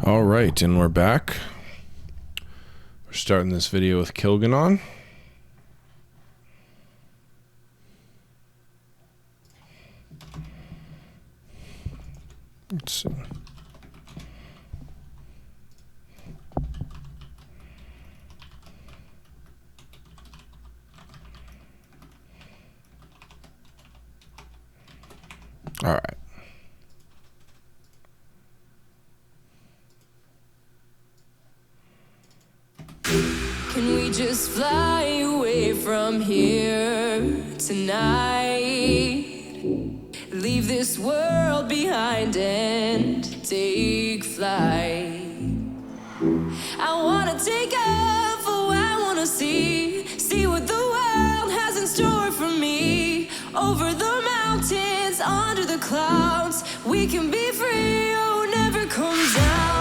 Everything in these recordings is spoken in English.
All right, and we're back. We're starting this video with Kilganon. Let's see. All right. Can we just fly away from here tonight? Leave this world behind and take flight. I wanna take off, oh, I wanna see what the world has in store for me. Over the mountains, under the clouds, we can be free, oh, never come down.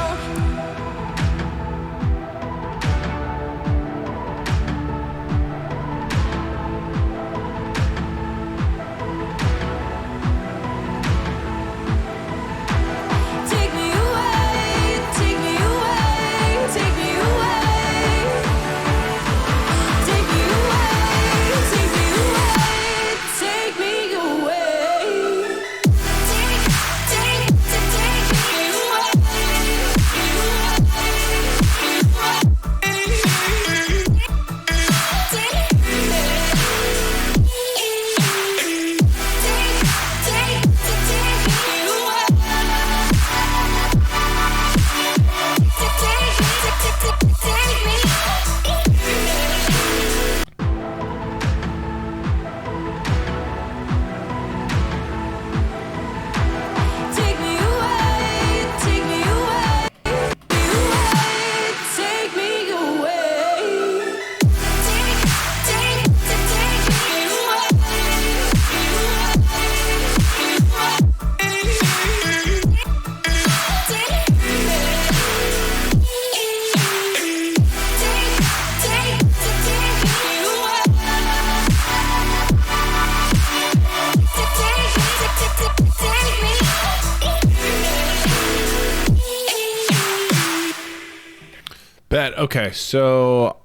Okay, so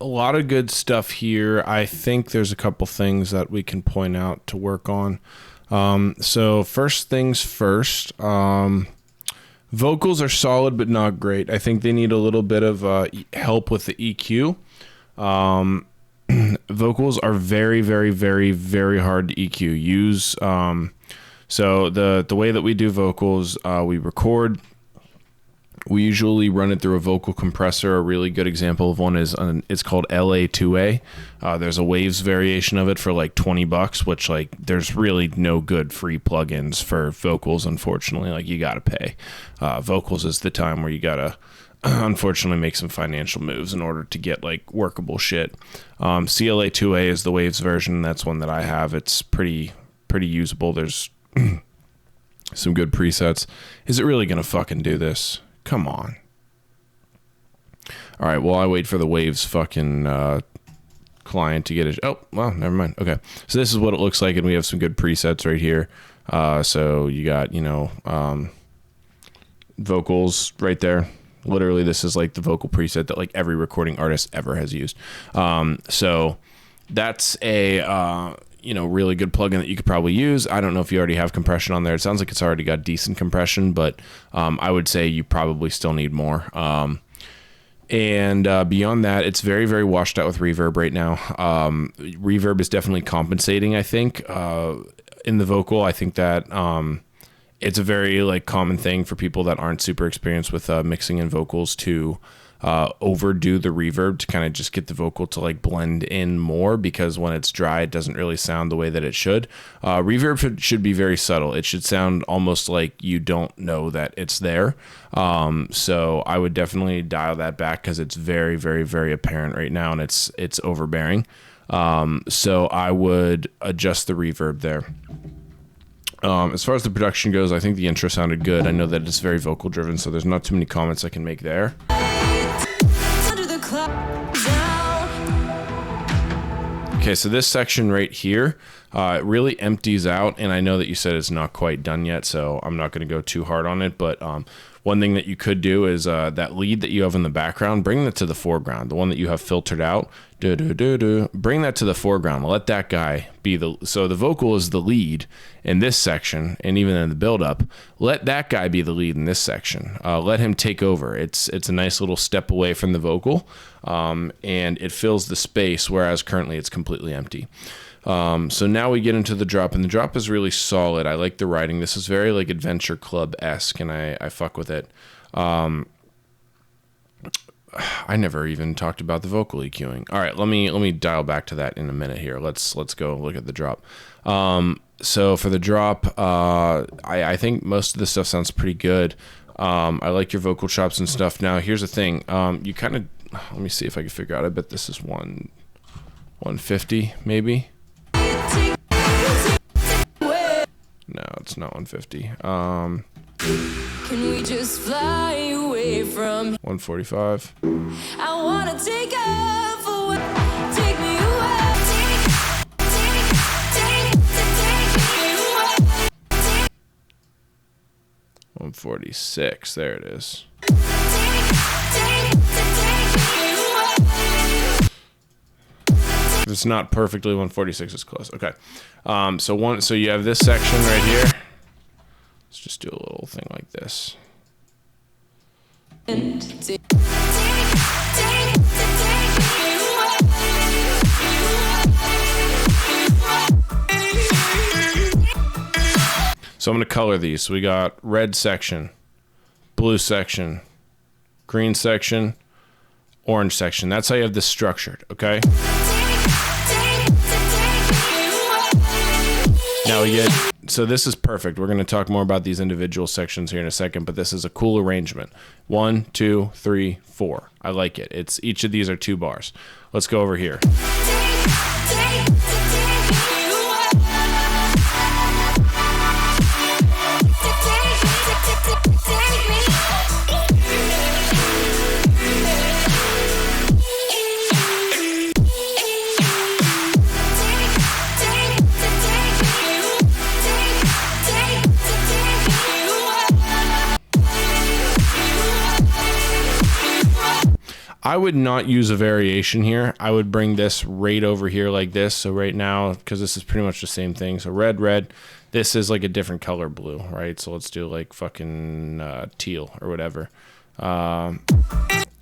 a lot of good stuff here. I think there's a couple things that we can point out to work on. So first things first, vocals are solid but not great. I think they need a little bit of help with the EQ. Vocals are very, very, very, very hard to EQ. So the way that we do vocals, we record. We usually run it through a vocal compressor. A really good example of one is it's called LA2A. There's a Waves variation of it for like $20, which like there's really no good free plugins for vocals, unfortunately. Like you gotta pay. Vocals is the time where you gotta unfortunately make some financial moves in order to get like workable shit. CLA2A is the Waves version. That's one that I have. It's pretty usable. There's some good presets. Is it really gonna fucking do this? Come on. All right, well, I wait for the Waves fucking client to get it. Oh, well, never mind. Okay, so this is what it looks like, and we have some good presets right here. So you got, vocals right there. Literally, this is like the vocal preset that like every recording artist ever has used. So that's a really good plugin that you could probably use. I don't know if you already have compression on there. It sounds like it's already got decent compression, but I would say you probably still need more. And beyond that, it's very, very washed out with reverb right now. Reverb is definitely compensating, I think, in the vocal. I think that it's a very like common thing for people that aren't super experienced with mixing in vocals to overdo the reverb to kind of just get the vocal to like blend in more, because when it's dry it doesn't really sound the way that it should. Reverb should be very subtle. It should sound almost like you don't know that it's there. So I would definitely dial that back because it's very, very, very apparent right now, and it's overbearing. So I would adjust the reverb there. As far as the production goes, I think the intro sounded good. I know that it's very vocal driven, so there's not too many comments I can make there. Okay, so this section right here, it really empties out, and I know that you said it's not quite done yet, so I'm not going to go too hard on it, but One thing that you could do is that lead that you have in the background, bring that to the foreground. The one that you have filtered out, bring that to the foreground. Let that guy be so the vocal is the lead in this section, and even in the build-up, let that guy be the lead in this section. Let him take over. It's a nice little step away from the vocal, and it fills the space, whereas currently it's completely empty. So now we get into the drop, and the drop is really solid. I like the writing. This is very like Adventure Club-esque, and I fuck with it. I never even talked about the vocal EQing. All right, let me dial back to that in a minute here. Let's go look at the drop. So for the drop, I think most of the stuff sounds pretty good. I like your vocal chops and stuff. Now here's the thing. You kind of, let me see if I can figure out. I bet this is 150 maybe. No, it's not 150. Can we just fly away from 145. I wanna take off away. Take me away. Take me away. 146. There it is. If it's not perfectly 146, it's close. Okay. So you have this section right here. Let's just do a little thing like this. So I'm going to color these. So we got red section, blue section, green section, orange section. That's how you have this structured, okay? Now we get, so this is perfect. We're going to talk more about these individual sections here in a second, but this is a cool arrangement. 1, 2, 3, 4. I like it. It's each of these are 2 bars. Let's go over here. I would not use a variation here. I would bring this right over here like this. So right now, because this is pretty much the same thing. So red, red. This is like a different color blue, right? So let's do like fucking teal or whatever. And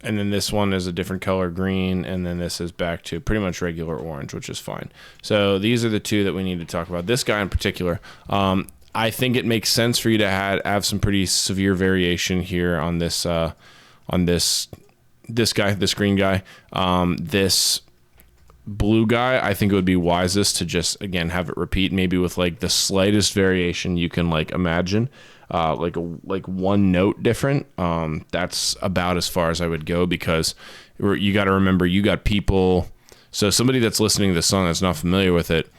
then this one is a different color green. And then this is back to pretty much regular orange, which is fine. So these are the 2 that we need to talk about. This guy in particular, I think it makes sense for you to have some pretty severe variation here on this guy, this green guy. This blue guy, I think it would be wisest to just, again, have it repeat, maybe with like the slightest variation you can like imagine, like one note different. That's about as far as I would go, because you got to remember, you got people. So somebody that's listening to the song that's not familiar with it,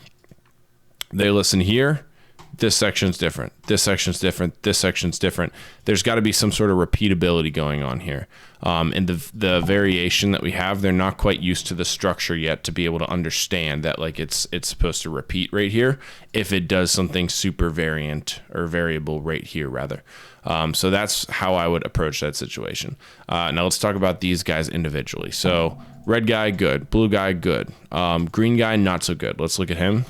they listen here. This section's different. This section's different. This section's different. There's got to be some sort of repeatability going on here. And the variation that we have, they're not quite used to the structure yet to be able to understand that like it's supposed to repeat right here if it does something super variant or variable right here rather. So that's how I would approach that situation. Now let's talk about these guys individually. So red guy, good. Blue guy, good. Green guy, not so good. Let's look at him.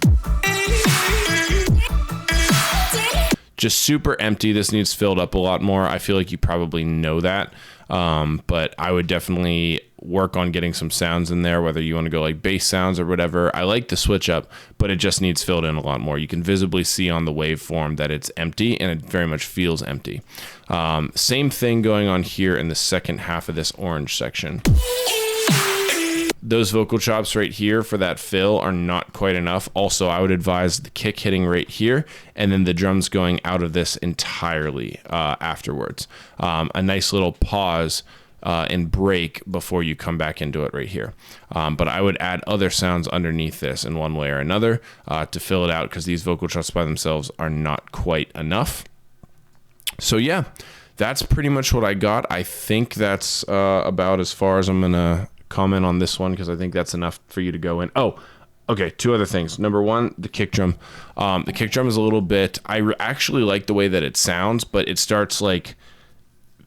Just super empty. This needs filled up a lot more. I feel like you probably know that. But I would definitely work on getting some sounds in there, whether you want to go like bass sounds or whatever. I like the switch up, but it just needs filled in a lot more. You can visibly see on the waveform that it's empty, and it very much feels empty. Same thing going on here in the second half of this orange section. Those vocal chops right here for that fill are not quite enough. Also, I would advise the kick hitting right here and then the drums going out of this entirely afterwards. A nice little pause and break before you come back into it right here. But I would add other sounds underneath this in one way or another to fill it out, because these vocal chops by themselves are not quite enough. So yeah, that's pretty much what I got. I think that's about as far as I'm going to comment on this one, because I think that's enough for you to go in. Oh, okay, 2 other things. Number 1, the kick drum. The kick drum is a little bit, I actually like the way that it sounds, but it starts like,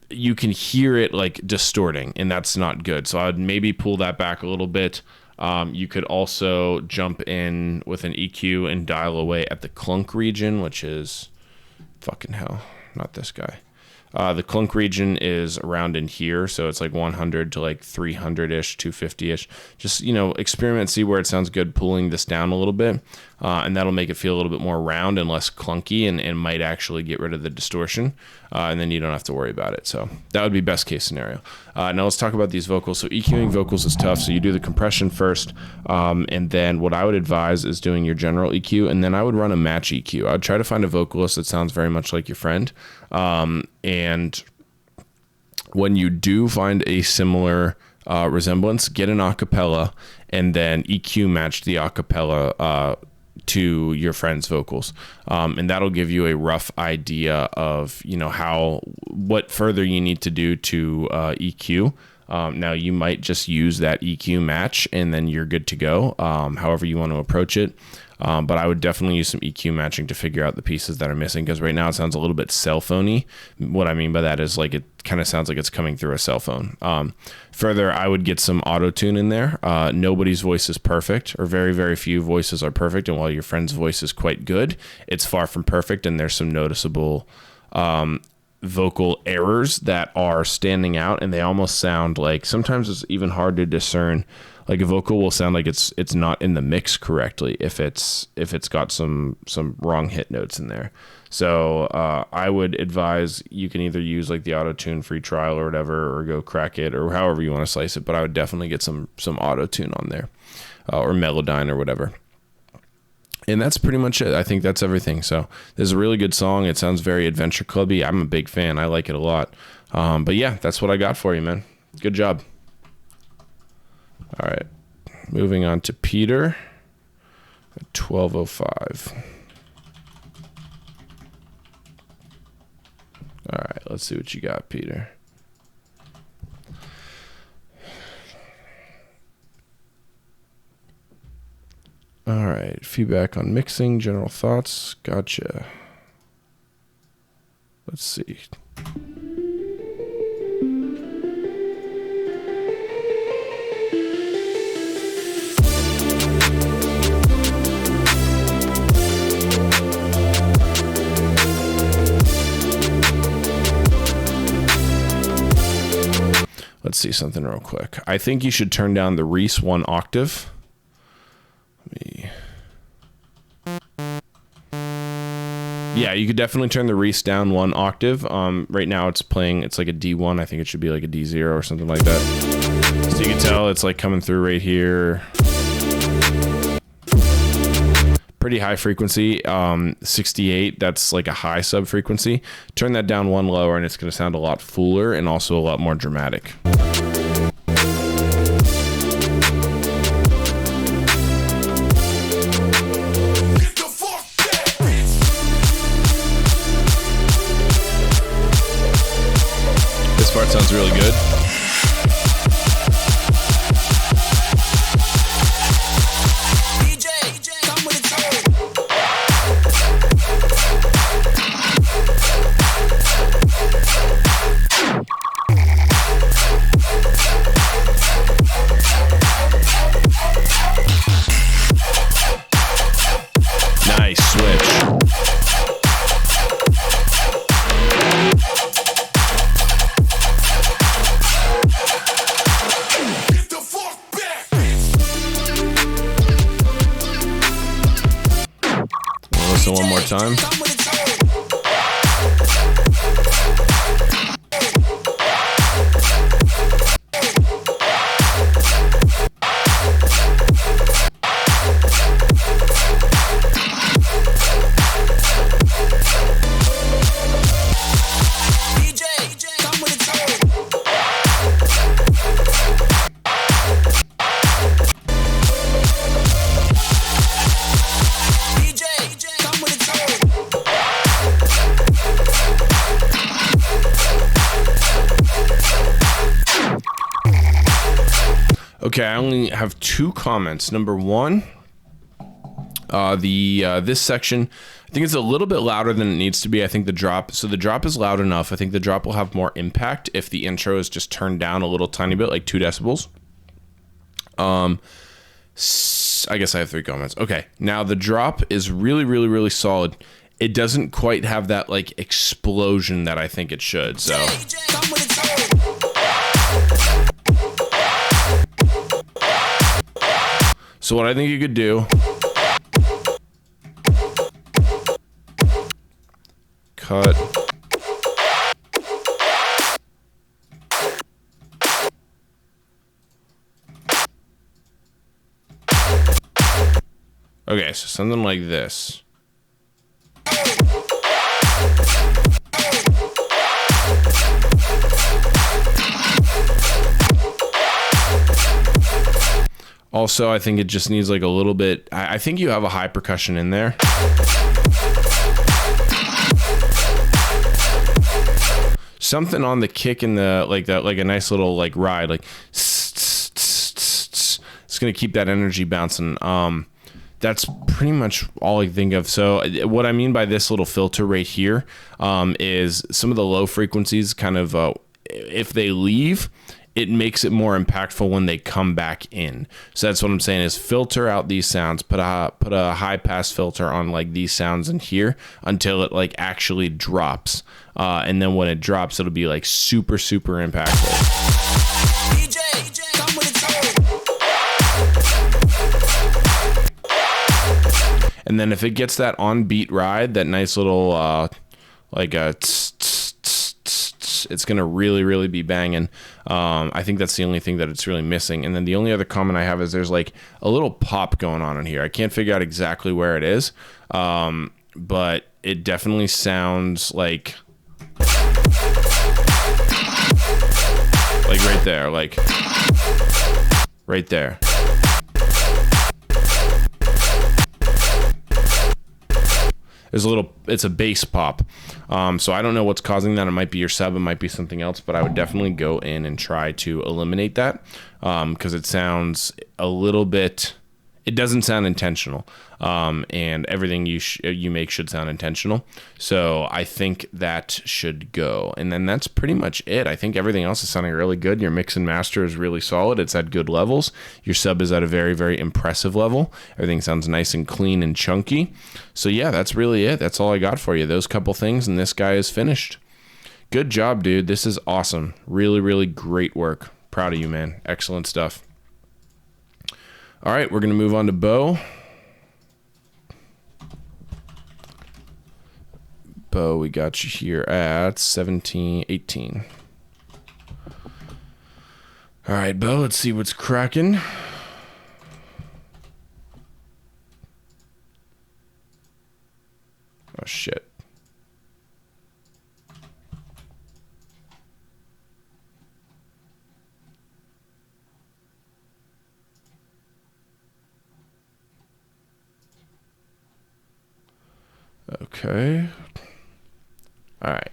you can hear it like distorting, and that's not good. So I'd maybe pull that back a little bit. You could also jump in with an EQ and dial away at the clunk region, which is fucking hell, not this guy. The clunk region is around in here, so it's like 100 to like 300-ish, 250-ish. Just, experiment, see where it sounds good, pulling this down a little bit, and that'll make it feel a little bit more round and less clunky, and might actually get rid of the distortion, and then you don't have to worry about it. So that would be best case scenario. Now let's talk about these vocals. So EQing vocals is tough, so you do the compression first, and then what I would advise is doing your general EQ, and then I would run a match EQ. I would try to find a vocalist that sounds very much like your friend, and when you do find a similar resemblance, get an acapella and then EQ match the acapella to your friend's vocals, and that'll give you a rough idea of what further you need to do to EQ. Now you might just use that EQ match and then you're good to go, however you want to approach it. But I would definitely use some EQ matching to figure out the pieces that are missing, because right now it sounds a little bit cell phony. What I mean by that is like it kind of sounds like it's coming through a cell phone. Further, I would get some auto-tune in there. Nobody's voice is perfect, or very, very few voices are perfect. And while your friend's voice is quite good, it's far from perfect, and there's some noticeable vocal errors that are standing out, and they almost sound like, sometimes it's even hard to discern. Like a vocal will sound like it's not in the mix correctly if it's got some wrong hit notes in there. So I would advise you can either use like the auto-tune free trial or whatever, or go crack it, or however you want to slice it. But I would definitely get some auto-tune on there, or Melodyne or whatever. And that's pretty much it. I think that's everything. So this is a really good song. It sounds very adventure clubby. I'm a big fan. I like it a lot. But yeah, that's what I got for you, man. Good job. All right, moving on to Peter at 12:05. All right, let's see what you got, Peter. All right, feedback on mixing, general thoughts. Gotcha. Let's see. Let's see something real quick. I think you should turn down the Reese 1 octave. Yeah, you could definitely turn the Reese down 1 octave. Right now it's playing, it's like a D1. I think it should be like a D0 or something like that. So you can tell it's like coming through right here. Pretty high frequency, 68. That's like a high sub frequency. Turn that down 1 lower and it's going to sound a lot fuller and also a lot more dramatic. This part sounds really good. Nice switch. Listen one more time. Okay, I only have 2 comments. Number 1, This section, I think it's a little bit louder than it needs to be. I think the drop is loud enough. I think the drop will have more impact if the intro is just turned down a little tiny bit, like 2 decibels. I guess I have 3 comments. Okay, now the drop is really, really, really solid. It doesn't quite have that like explosion that I think it should. So what I think you could do, cut. Okay, so something like this. Also, I think it just needs like a little bit. I think you have a high percussion in there. Something on the kick and the like that, like a nice little like ride, like it's gonna keep that energy bouncing. That's pretty much all I think of. So what I mean by this little filter right here is some of the low frequencies kind of, if they leave, it makes it more impactful when they come back in. So that's what I'm saying is filter out these sounds, put a high pass filter on like these sounds in here until it like actually drops. And then when it drops, it'll be like super, super impactful. DJ, come with it. And then if it gets that on beat ride, that nice little like a it's gonna really, really be banging. I think that's the only thing that it's really missing. And then the only other comment I have is there's like a little pop going on in here. I can't figure out exactly where it is, but it definitely sounds like right there, like right there. There's a little, it's a bass pop. So I don't know what's causing that. It might be your sub, it might be something else, but I would definitely go in and try to eliminate that because it sounds a little bit, it doesn't sound intentional. And everything you make should sound intentional. So I think that should go. And then that's pretty much it. I think everything else is sounding really good. Your mix and master is really solid. It's at good levels. Your sub is at a very, very impressive level. Everything sounds nice and clean and chunky. So yeah, that's really it. That's all I got for you. Those couple things, and this guy is finished. Good job, dude. This is awesome. Really, really great work. Proud of you, man. Excellent stuff. All right, we're going to move on to Bo. Bo, we got you here at 1718. All right, Bo, let's see what's cracking. Oh, shit. Okay. All right.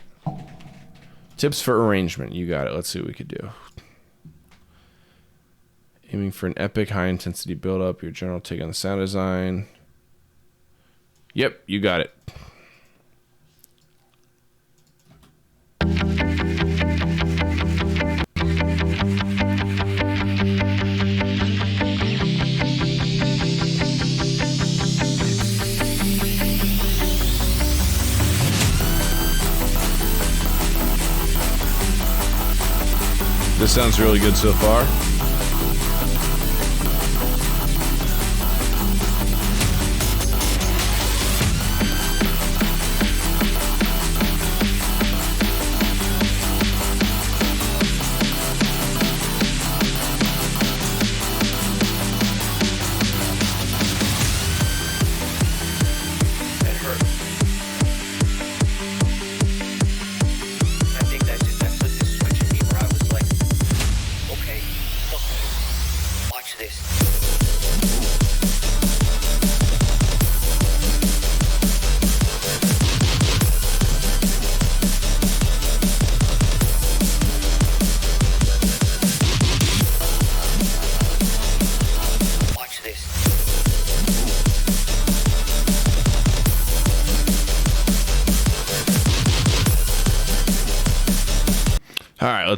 Tips for arrangement. You got it. Let's see what we could do. Aiming for an epic high intensity build up. Your general take on the sound design. Yep, you got it. This sounds really good so far.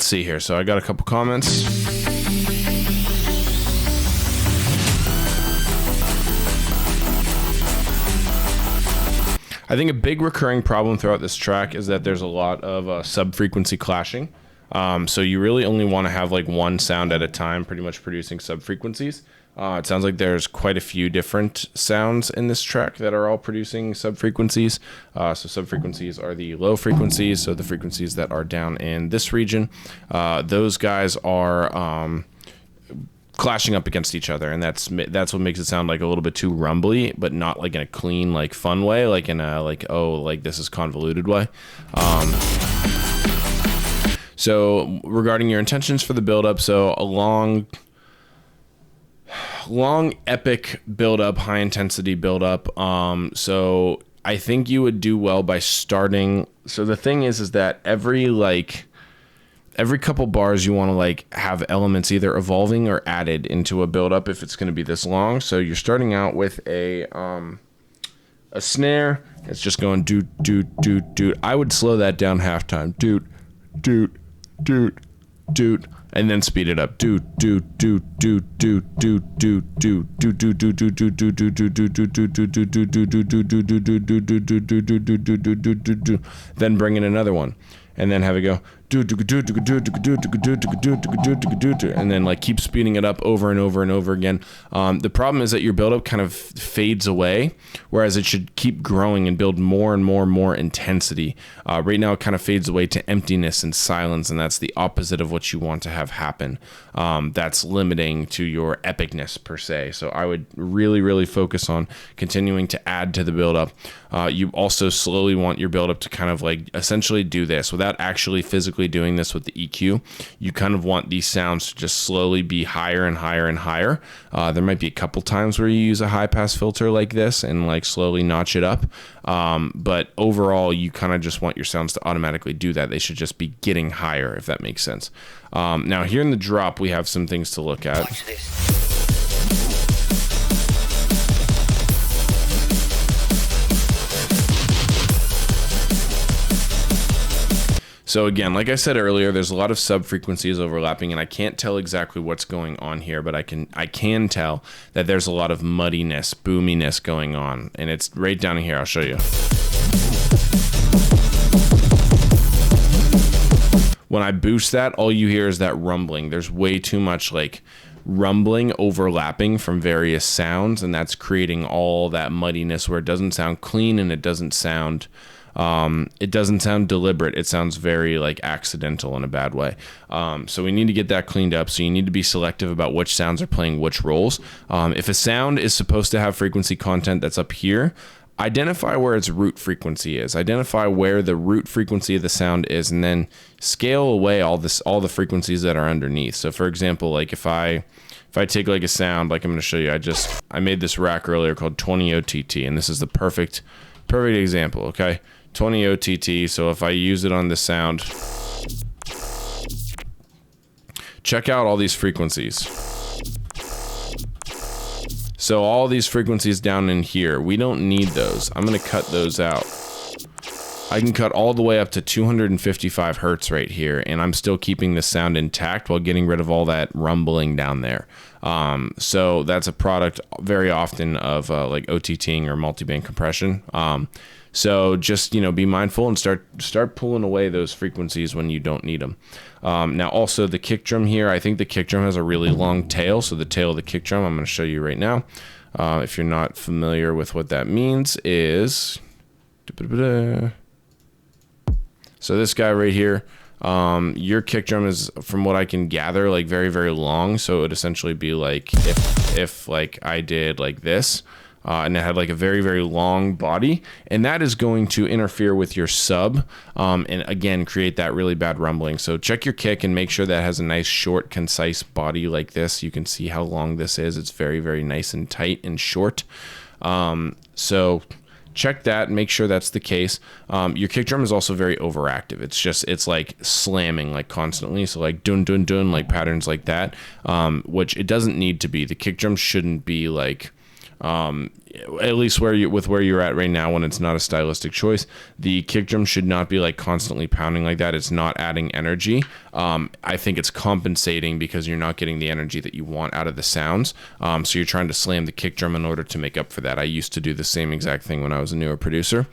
see here. So I got a couple comments. I think a big recurring problem throughout this track is that there's a lot of sub-frequency clashing. So you really only want to have like one sound at a time pretty much producing sub-frequencies. It sounds like there's quite a few different sounds in this track that are all producing sub-frequencies. So sub-frequencies are the low frequencies, so the frequencies that are down in this region. Those guys are clashing up against each other, and that's what makes it sound like a little bit too rumbly, but not like in a clean, like fun way, like in a like, oh, like this is convoluted way. So regarding your intentions for the build-up, so a long epic build-up, high intensity build-up. So I think you would do well by starting. So the thing is that every couple bars you want to like have elements either evolving or added into a build-up if it's going to be this long. So you're starting out with a snare. It's just going doot doot doot doot. I would slow that down half time. Doot doot doot doot, and then speed it up. Doot doot doot doot doot doot doot doot doot doot doot doot doot doot doot doot doot. Then bring in another one, and then have it go. And then like keep speeding it up over and over and over again. The problem is that your buildup kind of fades away, whereas it should keep growing and build more and more and more intensity. Right now it kind of fades away to emptiness and silence, and that's the opposite of what you want to have happen. That's limiting to your epicness per se. So I would really, really focus on continuing to add to the buildup. You also slowly want your buildup to kind of like essentially do this without actually physically doing this with the EQ. You kind of want these sounds to just slowly be higher and higher and higher. There might be a couple times where you use a high pass filter like this and like slowly notch it up. But overall, you kind of just want your sounds to automatically do that. They should just be getting higher, if that makes sense. Now here in the drop, we have some things to look at. Watch this. So again, like I said earlier, there's a lot of sub-frequencies overlapping, and I can't tell exactly what's going on here, but I can tell that there's a lot of muddiness, boominess going on, and it's right down here. I'll show you. When I boost that, all you hear is that rumbling. There's way too much like rumbling overlapping from various sounds, and that's creating all that muddiness where it doesn't sound clean and it doesn't sound deliberate. It sounds very like accidental in a bad way. So we need to get that cleaned up. So you need to be selective about which sounds are playing which roles. If a sound is supposed to have frequency content that's up here, identify where its root frequency is. Identify where the root frequency of the sound is, and then scale away all the frequencies that are underneath. So for example, like if I take like a sound, like I'm going to show you, I made this rack earlier called 20 OTT, and this is the perfect example. Okay. 20 OTT. So if I use it on this sound, check out all these frequencies. So all these frequencies down in here, we don't need those. I'm going to cut those out. I can cut all the way up to 255 hertz right here, and I'm still keeping the sound intact while getting rid of all that rumbling down there. So that's a product very often of like OTTing or multiband compression. So just, be mindful and start pulling away those frequencies when you don't need them. Now also the kick drum here, I think the kick drum has a really long tail. So the tail of the kick drum, I'm going to show you right now. If you're not familiar with what that means is, so this guy right here, your kick drum is, from what I can gather, like very, very long. So it would essentially be like if like I did like this, and it had like a very, very long body, and that is going to interfere with your sub, and again, create that really bad rumbling. So check your kick and make sure that has a nice, short, concise body like this. You can see how long this is. It's very, very nice and tight and short. So check that and make sure that's the case. Your kick drum is also very overactive. It's like slamming like constantly. So like dun dun dun, like patterns like that, which it doesn't need to be. The kick drum shouldn't be like At least where you're at right now, when it's not a stylistic choice, the kick drum should not be like constantly pounding like that. It's not adding energy. I think it's compensating because you're not getting the energy that you want out of the sounds. So you're trying to slam the kick drum in order to make up for that. I used to do the same exact thing when I was a newer producer.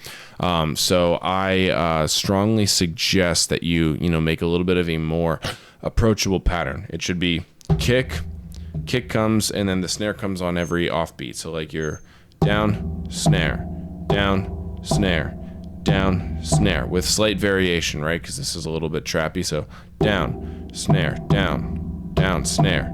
So I strongly suggest that you make a little bit of a more approachable pattern. It should be kick comes, and then the snare comes on every offbeat. So like you're down, snare, down, snare, down, snare, with slight variation, right? Because this is a little bit trappy. So down, snare, down, down, snare,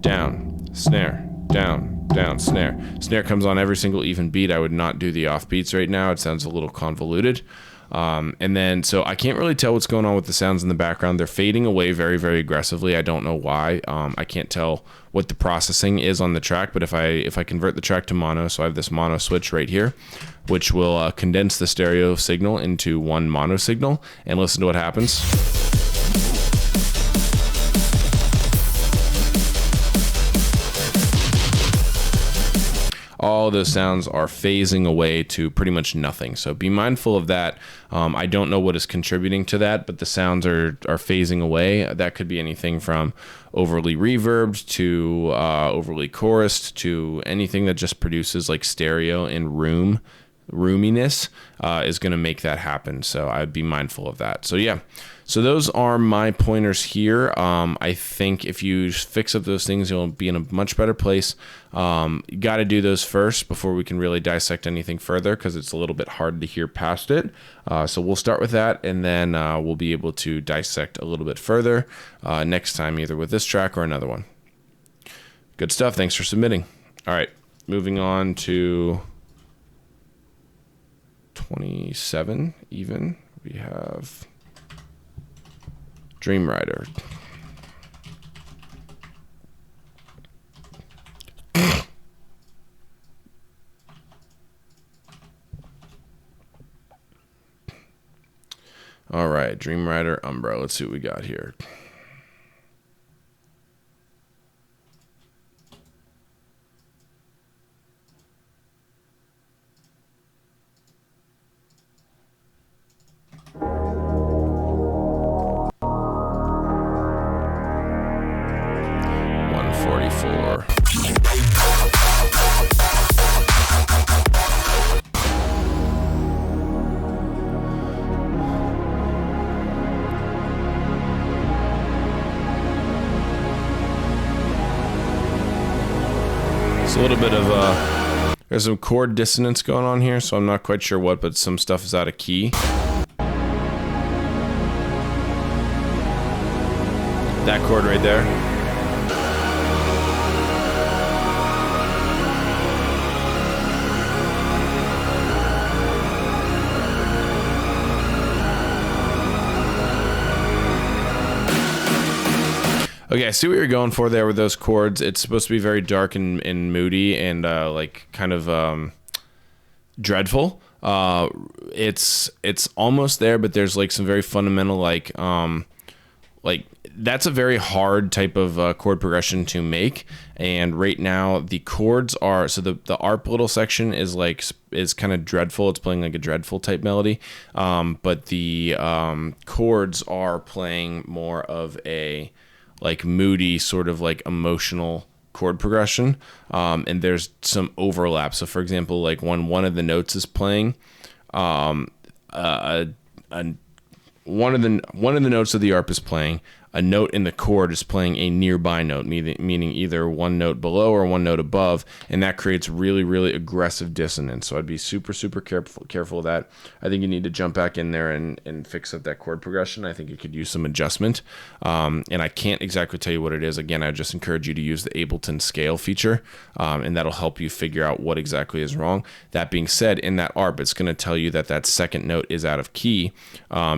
down, snare, down, down, snare. Snare comes on every single even beat. I would not do the offbeats right now. It sounds a little convoluted. And then, so I can't really tell what's going on with the sounds in the background. They're fading away very, very aggressively. I don't know why. I can't tell what the processing is on the track, but if I convert the track to mono, so I have this mono switch right here, which will condense the stereo signal into one mono signal, and listen to what happens. All those sounds are phasing away to pretty much nothing. So be mindful of that. I don't know what is contributing to that, but the sounds are phasing away. That could be anything from overly reverbed to overly chorused to anything that just produces like stereo and roominess is going to make that happen. So I'd be mindful of that. So yeah. So those are my pointers here. I think if you fix up those things, you'll be in a much better place. You got to do those first before we can really dissect anything further, because it's a little bit hard to hear past it. So we'll start with that, and then we'll be able to dissect a little bit further next time, either with this track or another one. Good stuff. Thanks for submitting. All right, moving on to 27 even. We have Dream Rider. All right, Dream Rider, Umbra. Let's see what we got here. A little bit of there's some chord dissonance going on here, so I'm not quite sure what, but some stuff is out of key. That chord right there. Okay, I see what you're going for there with those chords. It's supposed to be very dark and moody and like kind of dreadful. It's almost there, but there's like some very fundamental like that's a very hard type of chord progression to make. And right now the chords are, so the ARP little section is kind of dreadful. It's playing like a dreadful type melody. But the chords are playing more of a like moody sort of like emotional chord progression, and there's some overlap. So for example, like when one of the notes is playing, one of the notes of the ARP is playing, a note in the chord is playing a nearby note, meaning either one note below or one note above, and that creates really, really aggressive dissonance. So I'd be super, super careful of that. I think you need to jump back in there and fix up that chord progression. I think it could use some adjustment, and I can't exactly tell you what it is. Again, I just encourage you to use the Ableton scale feature, and that'll help you figure out what exactly is wrong. That being said, in that ARP, it's going to tell you that second note is out of key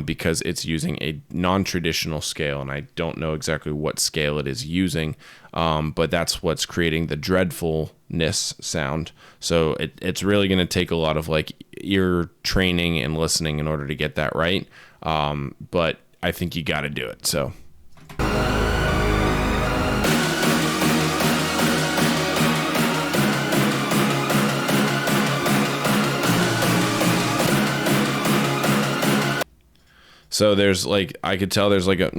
because it's using a non-traditional scale, and I don't know exactly what scale it is using, but that's what's creating the dreadfulness sound. So it's really going to take a lot of like ear training and listening in order to get that right, but I think you got to do it. So So there's like, I could tell there's like a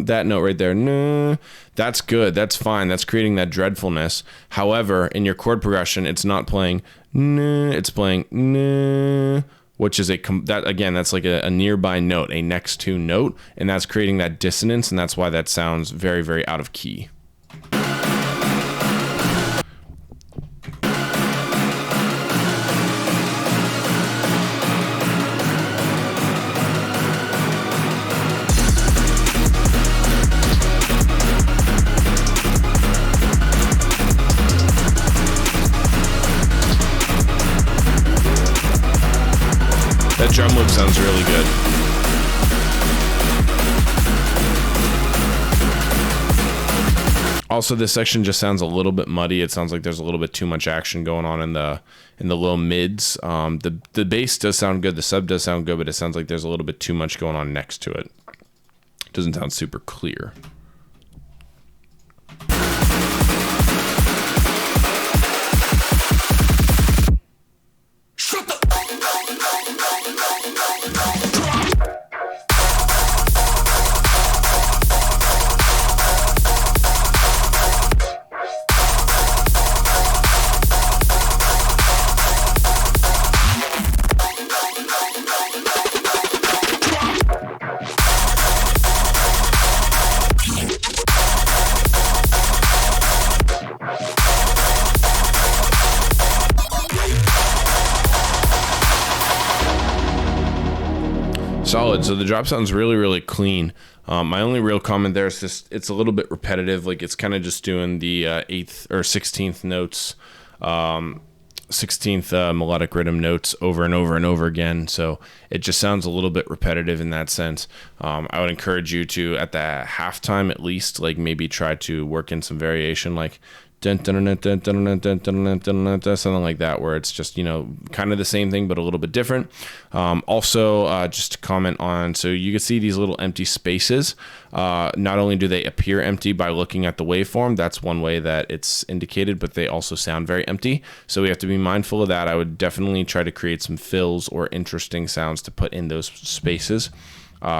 that note right there. That's good. That's fine. That's creating that dreadfulness. However, in your chord progression, it's not playing it's playing which is that's like a nearby note, a next to note, and that's creating that dissonance, and that's why that sounds very, very out of key. That drum loop sounds really good. Also, this section just sounds a little bit muddy. It sounds like there's a little bit too much action going on in the low mids. The bass does sound good. The sub does sound good, but it sounds like there's a little bit too much going on next to it. It doesn't sound super clear. Solid. So the drop sounds really, really clean. My only real comment there is just it's a little bit repetitive. Like it's kind of just doing the 8th or 16th notes, 16th melodic rhythm notes over and over and over again. So it just sounds a little bit repetitive in that sense. I would encourage you to, at the halftime at least, like maybe try to work in some variation, like something like that, where it's just, you know, kind of the same thing but a little bit different. Also, just to comment on, so you can see these little empty spaces. Not only do they appear empty by looking at the waveform, that's one way that it's indicated, but they also sound very empty, so we have to be mindful of that. I would definitely try to create some fills or interesting sounds to put in those spaces,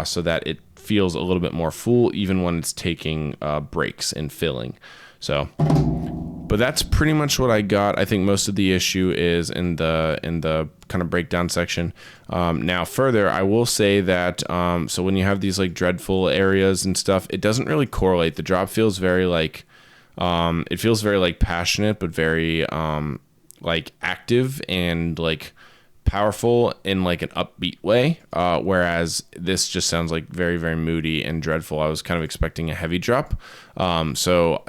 so that it feels a little bit more full even when it's taking breaks and filling. So, but that's pretty much what I got. I think most of the issue is in the kind of breakdown section. Now further, I will say that so when you have these like dreadful areas and stuff, it doesn't really correlate. The drop feels very like it feels very like passionate, but very like active and like powerful in like an upbeat way, whereas this just sounds like very, very moody and dreadful. I was kind of expecting a heavy drop, so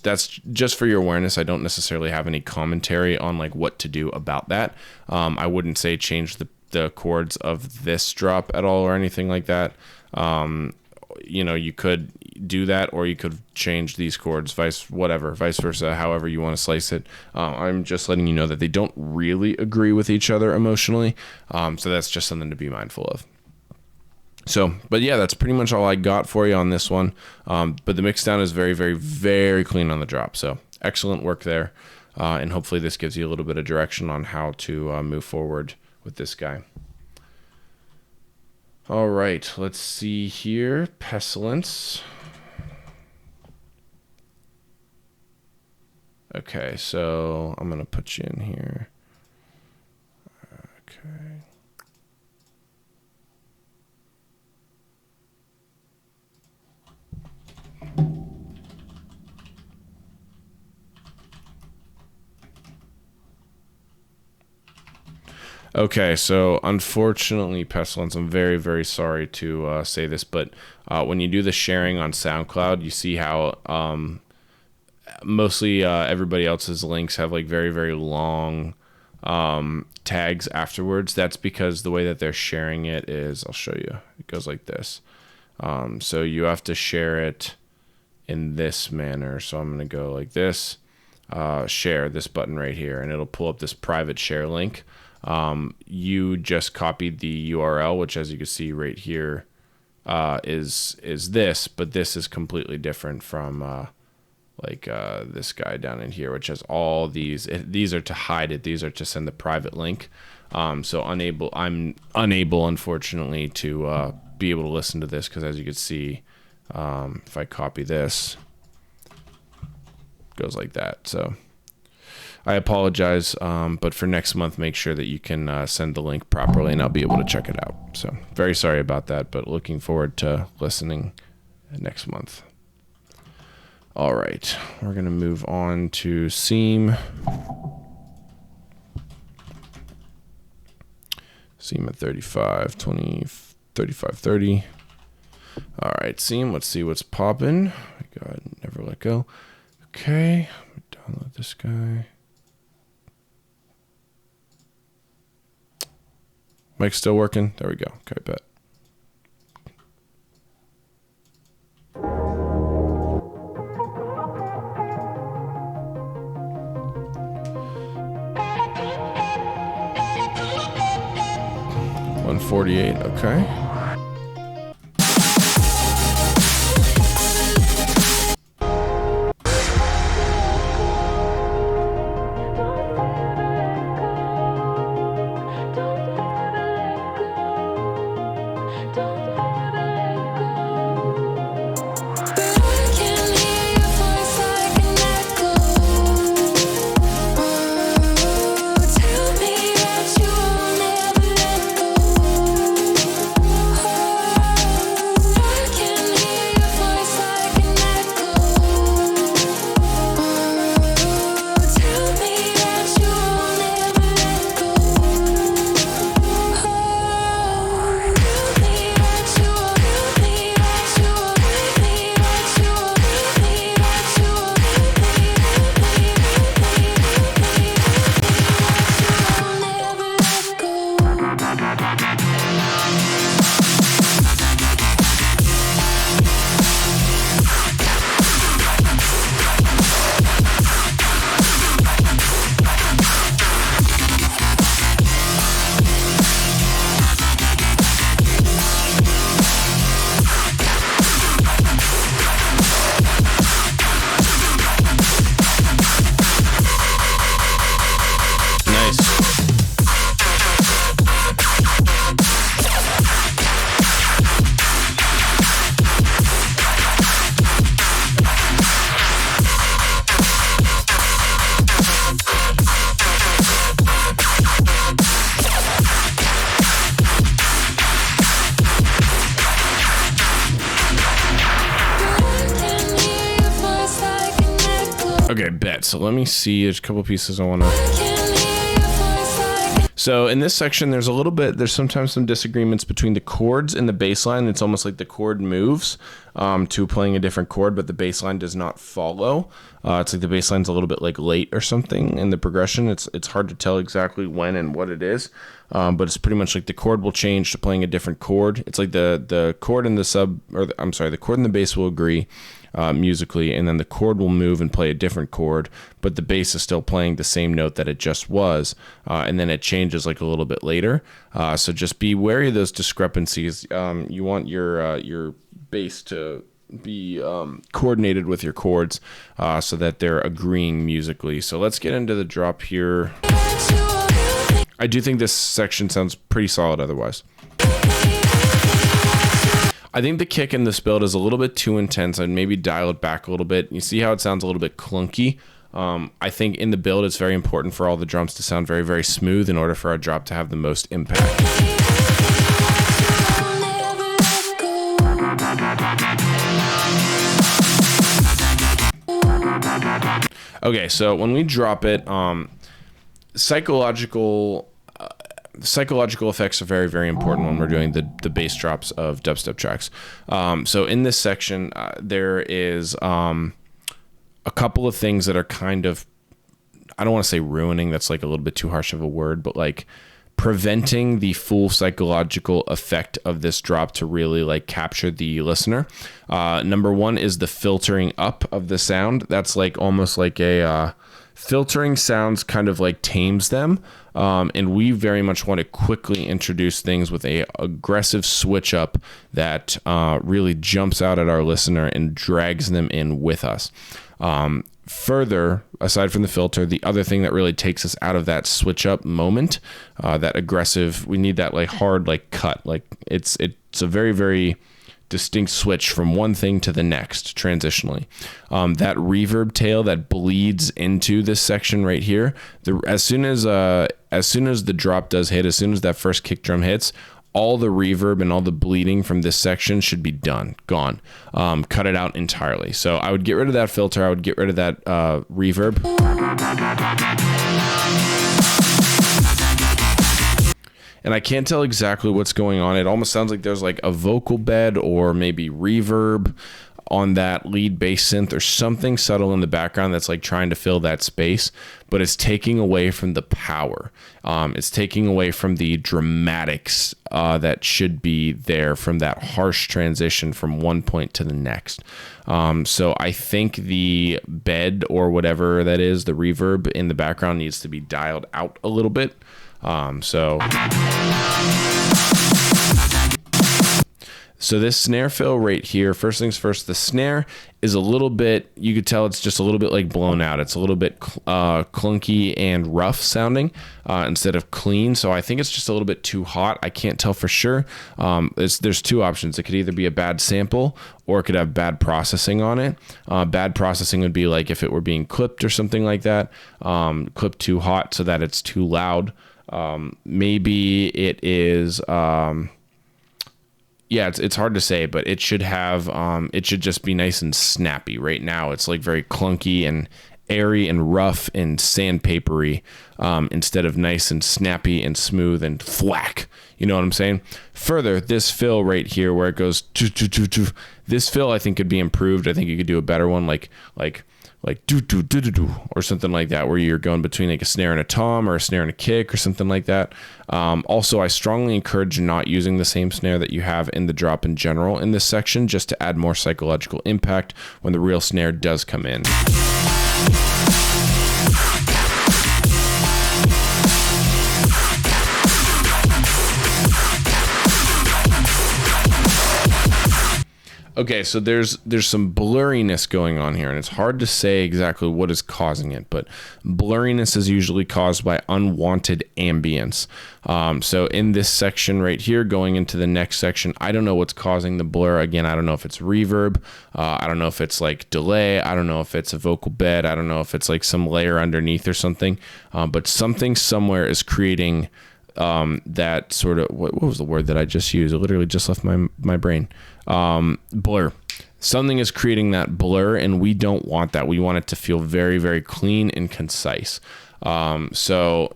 that's just for your awareness. I don't necessarily have any commentary on like what to do about that. I wouldn't say change the chords of this drop at all or anything like that. You know, you could do that, or you could change these chords, vice versa, however you want to slice it. I'm just letting you know that they don't really agree with each other emotionally, so that's just something to be mindful of. So, but yeah, that's pretty much all I got for you on this one. But the mix down is very, very, very clean on the drop, so excellent work there, and hopefully this gives you a little bit of direction on how to move forward with this guy. All right, let's see here. Pestilence. Okay, so I'm going to put you in here. Okay. Okay, so unfortunately, Pestilence, I'm very, very sorry to say this, but when you do the sharing on SoundCloud, you see how mostly everybody else's links have like very, very long tags afterwards. That's because the way that they're sharing it is, I'll show you, it goes like this. So you have to share it in this manner. So I'm going to go like this, share this button right here, and it'll pull up this private share link. You just copied the URL, which as you can see right here is this, but this is completely different from this guy down in here, which has all these are to hide it. These are to send the private link. So I'm unable, unfortunately, to be able to listen to this, because as you can see, if I copy this, it goes like that. So I apologize, but for next month, make sure that you can send the link properly, and I'll be able to check it out. So very sorry about that, but looking forward to listening next month. All right, we're going to move on to Seam. Seam at 35, 20, 35, 30. All right, Seam, let's see what's popping. I got Never Let Go. Okay, download this guy. Mic's still working? There we go. Okay, bet. $148, okay. Okay, bet. So let me see. There's a couple pieces I want to... So in this section, there's sometimes some disagreements between the chords and the bass line. It's almost like the chord moves to playing a different chord, but the bass line does not follow. It's like the bass line's a little bit like late or something in the progression. It's hard to tell exactly when and what it is, but it's pretty much like the chord will change to playing a different chord. It's like the chord and the chord and the bass will agree musically, and then the chord will move and play a different chord, but the bass is still playing the same note that it just was, and then it changes like a little bit later. So just be wary of those discrepancies. You want your bass to be coordinated with your chords so that they're agreeing musically. So let's get into the drop here. I do think this section sounds pretty solid otherwise. I think the kick in this build is a little bit too intense. I'd maybe dial it back a little bit. You see how it sounds a little bit clunky? I think in the build, it's very important for all the drums to sound very, very smooth in order for our drop to have the most impact. Okay, so when we drop it, psychological effects are very, very important when we're doing the bass drops of dubstep tracks. So in this section, there is a couple of things that are kind of, I don't want to say ruining, that's like a little bit too harsh of a word, but like preventing the full psychological effect of this drop to really like capture the listener. Number one is the filtering up of the sound. That's like almost like a filtering sounds kind of like tames them. And we very much want to quickly introduce things with a aggressive switch up that really jumps out at our listener and drags them in with us. Further, aside from the filter, the other thing that really takes us out of that switch up moment, that aggressive, we need that like hard, like cut, like it's a very, very distinct switch from one thing to the next transitionally. That reverb tail that bleeds into this section right here, as soon as the drop does hit, as soon as that first kick drum hits, all the reverb and all the bleeding from this section should be gone. Cut it out entirely. So I would get rid of that filter. I would get rid of that reverb. And I can't tell exactly what's going on. It almost sounds like there's like a vocal bed or maybe reverb on that lead bass synth or something subtle in the background that's like trying to fill that space, but it's taking away from the power. It's taking away from the dramatics that should be there from that harsh transition from one point to the next. So I think the bed or whatever that is, the reverb in the background needs to be dialed out a little bit. So this snare fill right here, first things first, the snare is a little bit, you could tell it's just a little bit like blown out. It's a little bit clunky and rough sounding instead of clean. So I think it's just a little bit too hot. I can't tell for sure. There's two options. It could either be a bad sample or it could have bad processing on it. Bad processing would be like if it were being clipped or something like that, clipped too hot so that it's too loud. Maybe it is... yeah, it's hard to say, but it should have, it should just be nice and snappy. Right now, it's like very clunky and airy and rough and sandpapery instead of nice and snappy and smooth and thwack. You know what I'm saying? Further, this fill right here where it goes, this fill I think could be improved. I think you could do a better one like do do do do do or something like that, where you're going between like a snare and a tom or a snare and a kick or something like that. Also, I strongly encourage not using the same snare that you have in the drop in general in this section, just to add more psychological impact when the real snare does come in. Okay, so there's some blurriness going on here, and it's hard to say exactly what is causing it, but blurriness is usually caused by unwanted ambience. So in this section right here, going into the next section, I don't know what's causing the blur. Again, I don't know if it's reverb. I don't know if it's like delay. I don't know if it's a vocal bed. I don't know if it's like some layer underneath or something, but something somewhere is creating that sort of, what was the word that I just used? It literally just left my brain. Blur. Something is creating that blur, and we don't want that. We want it to feel very, very clean and concise. So,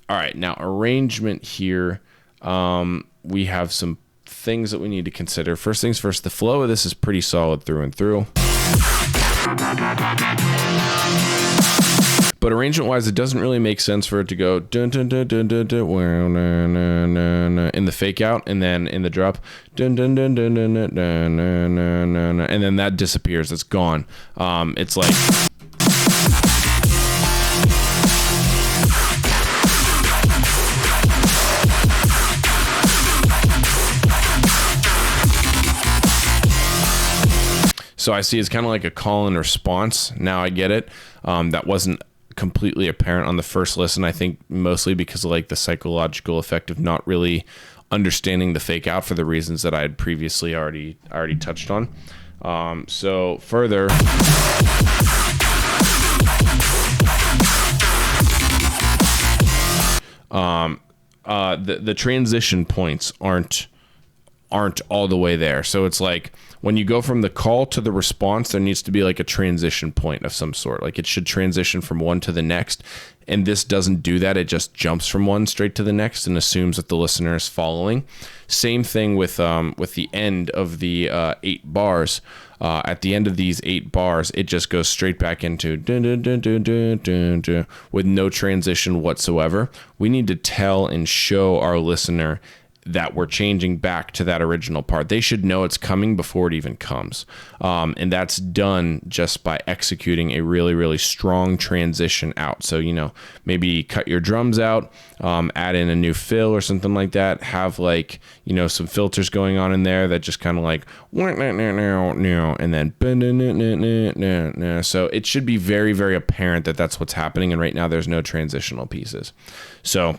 all right, now arrangement here. We have some things that we need to consider. First things first, the flow of this is pretty solid through and through. But arrangement-wise, it doesn't really make sense for it to go dun dun dun dun dun dun in the fake out, and then in the drop dun dun dun dun dun dun dun, and then that disappears. It's gone. It's like. So I see it's kind of like a call and response. Now I get it. That wasn't completely apparent on the first listen, I think mostly because of like the psychological effect of not really understanding the fake out for the reasons that I had previously already touched on. So further, the transition points aren't all the way there. So it's like when you go from the call to the response, there needs to be like a transition point of some sort. Like it should transition from one to the next. And this doesn't do that. It just jumps from one straight to the next and assumes that the listener is following. Same thing with the end of the 8 bars. At the end of these 8 bars, it just goes straight back into dun, dun, dun, dun, dun, dun, dun, with no transition whatsoever. We need to tell and show our listener that we're changing back to that original part. They should know it's coming before it even comes. And that's done just by executing a really, really strong transition out. So, maybe cut your drums out, add in a new fill or something like that. Have like, some filters going on in there that just kind of like, and then, so it should be very, very apparent that that's what's happening. And right now there's no transitional pieces. So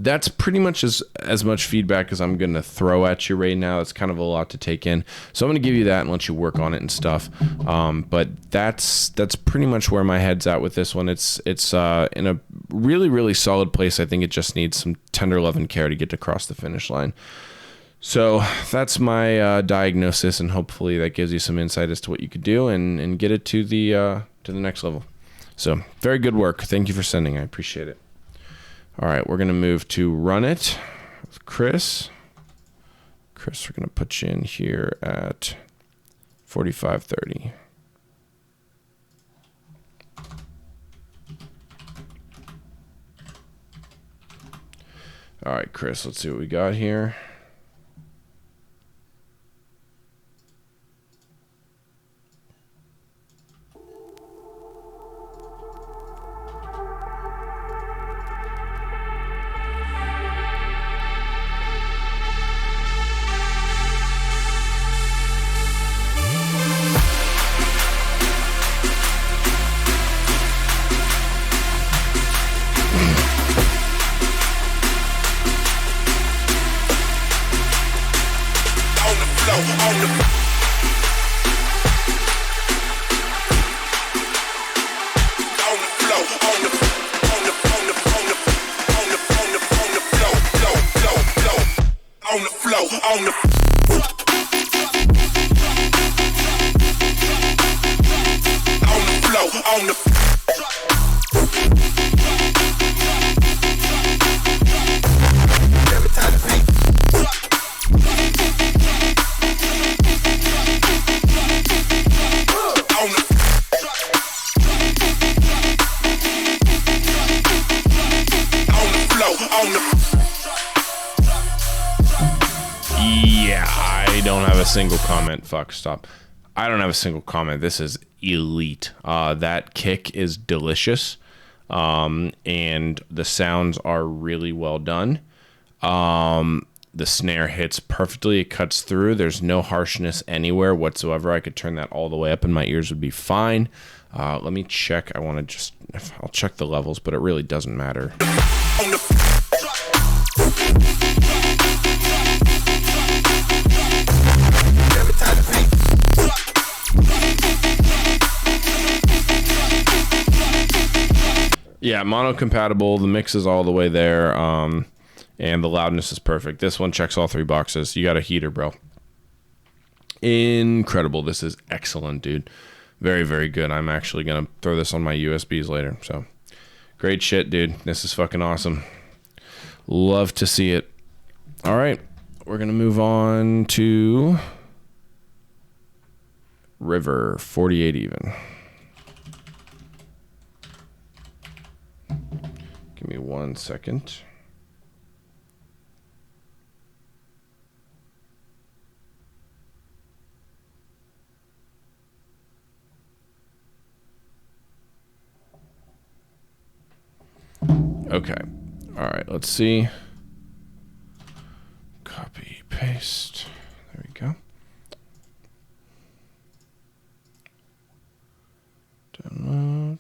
that's pretty much as much feedback as I'm going to throw at you right now. It's kind of a lot to take in. So I'm going to give you that and let you work on it and stuff. But that's pretty much where my head's at with this one. It's in a really, really solid place. I think it just needs some tender love and care to get across the finish line. So that's my diagnosis, and hopefully that gives you some insight as to what you could do and get it to the next level. So very good work. Thank you for sending. I appreciate it. All right, we're going to move to Run It with Chris. Chris, we're going to put you in here at 45:30. All right, Chris, let's see what we got here. Single comment. Fuck, stop. I don't have a single comment. This is elite. That kick is delicious. And the sounds are really well done. The snare hits perfectly. It cuts through. There's no harshness anywhere whatsoever. I could turn that all the way up and my ears would be fine. Let me check. I'll check the levels, but it really doesn't matter. Yeah, mono compatible. The mix is all the way there, and the loudness is perfect. This one checks all three boxes. You got a heater, bro. Incredible. This is excellent, dude. Very, very good. I'm actually going to throw this on my USBs later. So, great shit, dude. This is fucking awesome. Love to see it. All right. We're going to move on to River, 48 even. Give me 1 second. Okay. All right, let's see. Copy, paste. There we go. Download.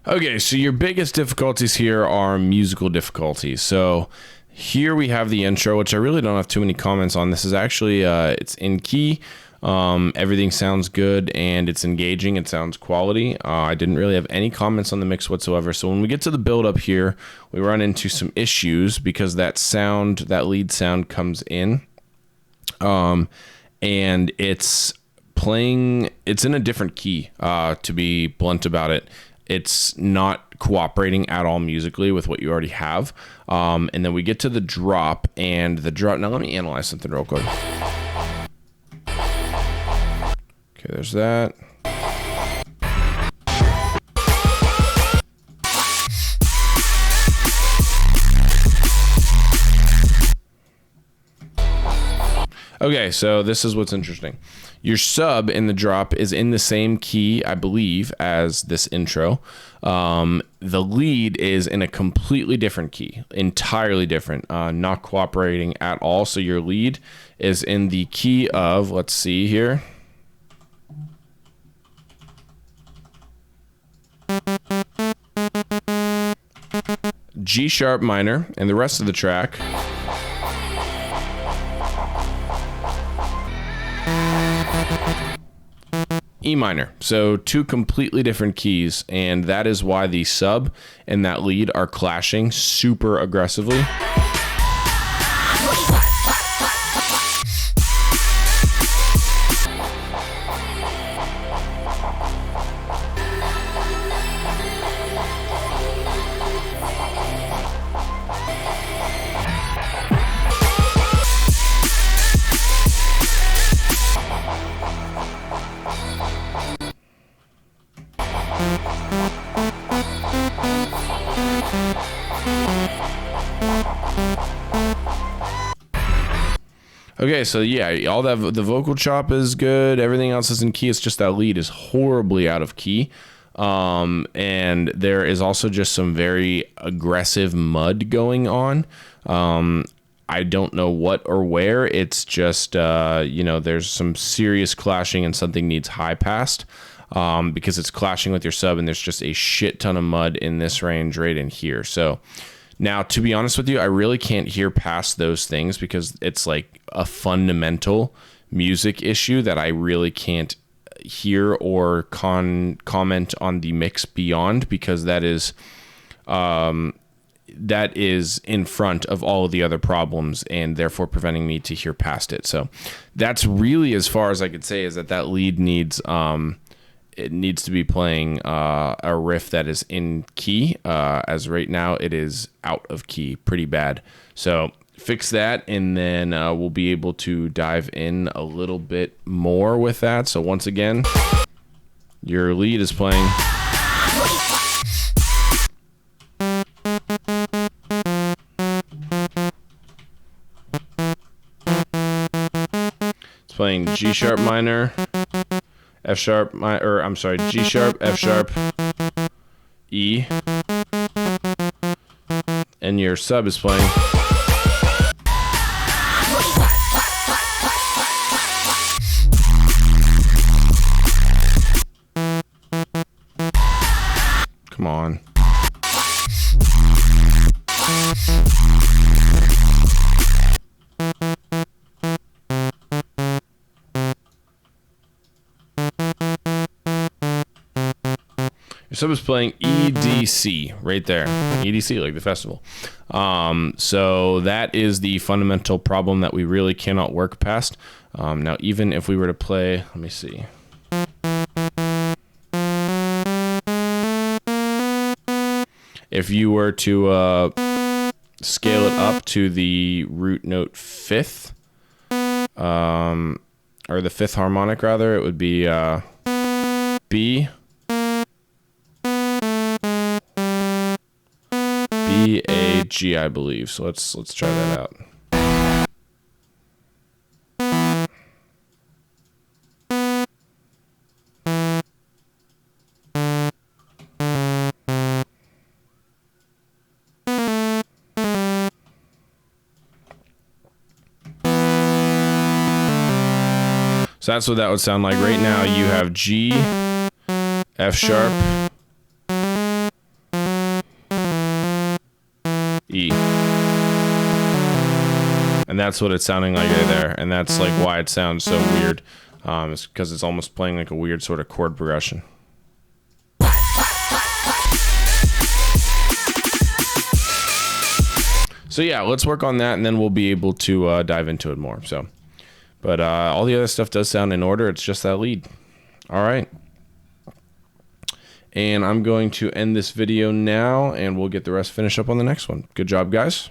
Okay, so your biggest difficulties here are musical difficulties. So here we have the intro, which I really don't have too many comments on. This is actually, it's in key. Everything sounds good and it's engaging. It sounds quality. I didn't really have any comments on the mix whatsoever. So when we get to the build up here, we run into some issues because that lead sound comes in, and it's playing, it's in a different key, to be blunt about it. It's not cooperating at all musically with what you already have. And then we get to the drop, and the drop, now let me analyze something real quick. Okay, there's that. Okay, so this is what's interesting. Your sub in the drop is in the same key, I believe, as this intro. The lead is in a completely different key, entirely different, not cooperating at all. So your lead is in the key of, let's see here. G sharp minor, and the rest of the track E minor. So two completely different keys, and that is why the sub and that lead are clashing super aggressively. Okay, so yeah, all that, the vocal chop is good. Everything else is in key. It's just that lead is horribly out of key. And there is also just some very aggressive mud going on. I don't know what or where. It's just, there's some serious clashing and something needs high passed, because it's clashing with your sub, and there's just a shit ton of mud in this range right in here. So now, to be honest with you, I really can't hear past those things because it's like a fundamental music issue that I really can't hear or comment on the mix beyond, because that is in front of all of the other problems and therefore preventing me to hear past it. So that's really as far as I could say, is that lead needs it needs to be playing a riff that is in key, as right now it is out of key pretty bad. So fix that, and then we'll be able to dive in a little bit more with that. So once again, your lead is playing. It's playing G sharp minor, F sharp, G sharp, F sharp, E, and your sub is playing. Come on. Your sub is playing EDC right there. EDC, like the festival. So that is the fundamental problem that we really cannot work past. Now, even if we were to play, let me see. If you were to scale it up to the root note fifth, or the fifth harmonic rather, it would be B, B, A, G, I believe. So let's try that out. So that's what that would sound like. Right now you have G, F sharp, E. And that's what it's sounding like right there. And that's like why it sounds so weird. It's because it's almost playing like a weird sort of chord progression. So yeah, let's work on that, and then we'll be able to dive into it more. So, but all the other stuff does sound in order. It's just that lead. All right. And I'm going to end this video now, and we'll get the rest finished up on the next one. Good job, guys.